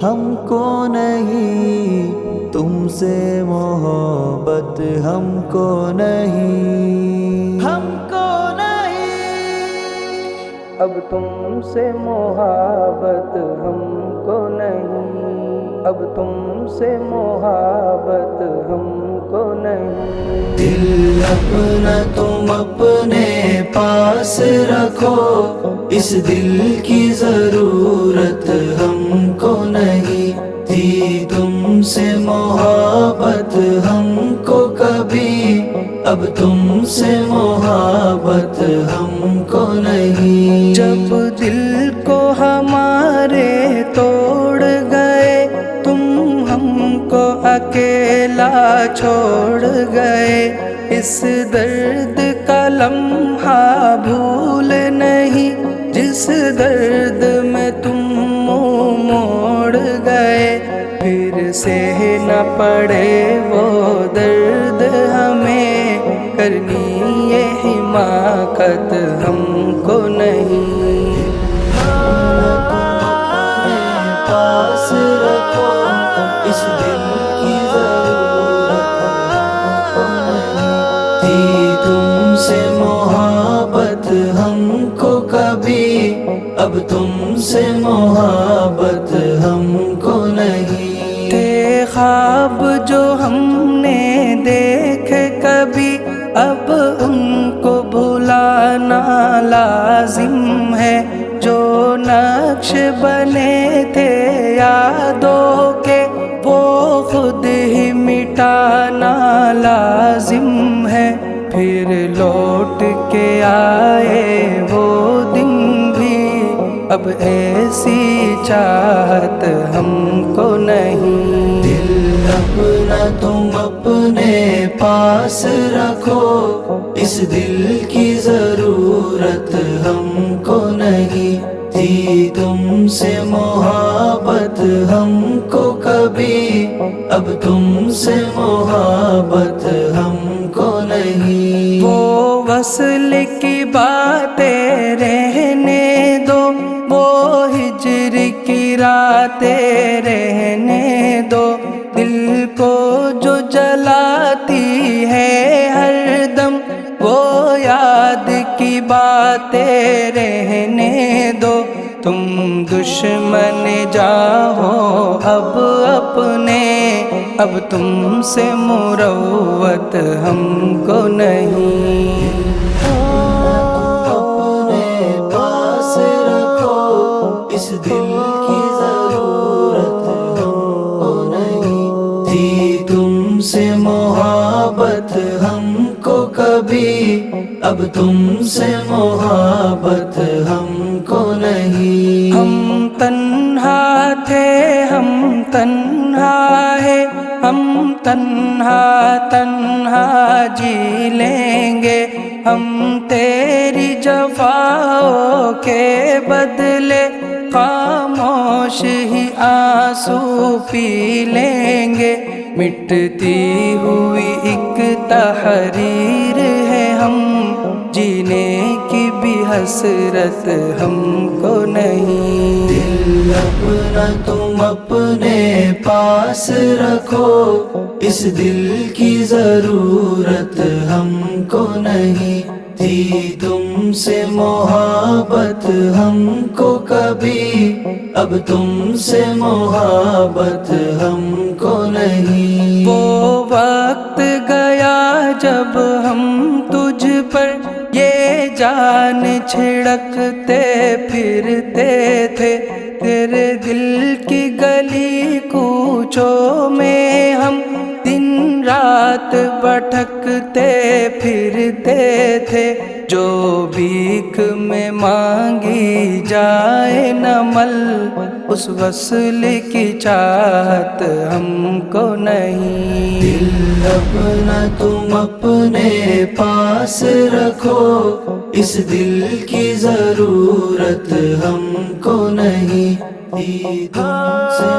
ہم کو نہیں، تم سے محبت ہم کو نہیں، ہم کو نہیں، اب تم سے محبت ہم کو نہیں، اب تم سے محبت ہم کو نہیں۔ دل اپنا تم اپنے پاس رکھو، اس دل کی ضرورت ہم کو نہیں تھی تم سے محبت ہم کو کبھی، اب تم سے محبت ہم کو نہیں۔ جب دل کو ہمارے توڑ گئے، تم ہم کو اکیلا چھوڑ گئے، اس درد کا لمحہ بھول نہیں، جس درد میں تم منہ موڑ گئے، پھر سے نہ پڑے وہ درد ہمیں، کرنی یہ حماقت ہم کو نہیں۔ پاس رکھو، اس دل کی ضرورت ہم کو نہیں تھی تم سے محبت ہم کو کبھی، اب تم سے محبت ہم کو نہیں۔ تھے خواب جو ہم نے دیکھے کبھی، اب ان کو بھلانا لازم ہے، جو نقش بنے تھے یادوں کے، وہ خود ہی مٹانا لازم ہے، پھر لوٹ کے آئے وہ دن بھی، اب ایسی چاہت ہم کو نہیں۔ دل اپنا تم اپنے پاس رکھو، اس دل کی ضرورت ہم کو نہیں تھی تم سے محبت ہم کو کبھی، اب تم سے محبت ہم کو نہیں۔ وہ وصل کی باتیں رہنے دو، وہ ہجر کی راتیں رہنے دو، دل کو جو جلاتی ہے ہر دم، وہ یاد کی باتیں رہنے دو، تم دشمن جاؤ اب اپنے، اب تم سے مروت ہم کو نہیں۔ اپنے پاس رکھو، اس دل کی ضرورت ہم کو نہیں تھی تم سے محبت ہم کو کبھی، اب تم سے محبت ہم کو نہیں۔ ہم تنہا تھے، ہم تنہا ہے، ہم تنہا تنہا جی لیں گے، ہم تیری جفاؤں کے بدلے خاموش ہی آنسو پی لیں گے، مٹتی ہوئی ایک تحریر ہے ہم، جینے کی بھی حسرت ہم کو نہیں۔ دل اپنا تم اپنے پاس رکھو، اس دل کی ضرورت ہم کو نہیں تھی تم سے محبت ہم کو کبھی، اب تم سے محبت ہم کو نہیں۔ وہ وقت گیا جب ہم تجھ پر یہ جان چھڑکتے پھرتے تھے، تیرے دل کی گلی کوچوں میں ہم دن رات بھٹکتے پھرتے تھے، جو بھیک میں مانگی جائے نہ مل، اس وصل کی چاہت ہم کو نہیں۔ دل اپنا تم اپنے پاس رکھو، اس دل کی ضرورت ہم کو نہیں تھی تم سے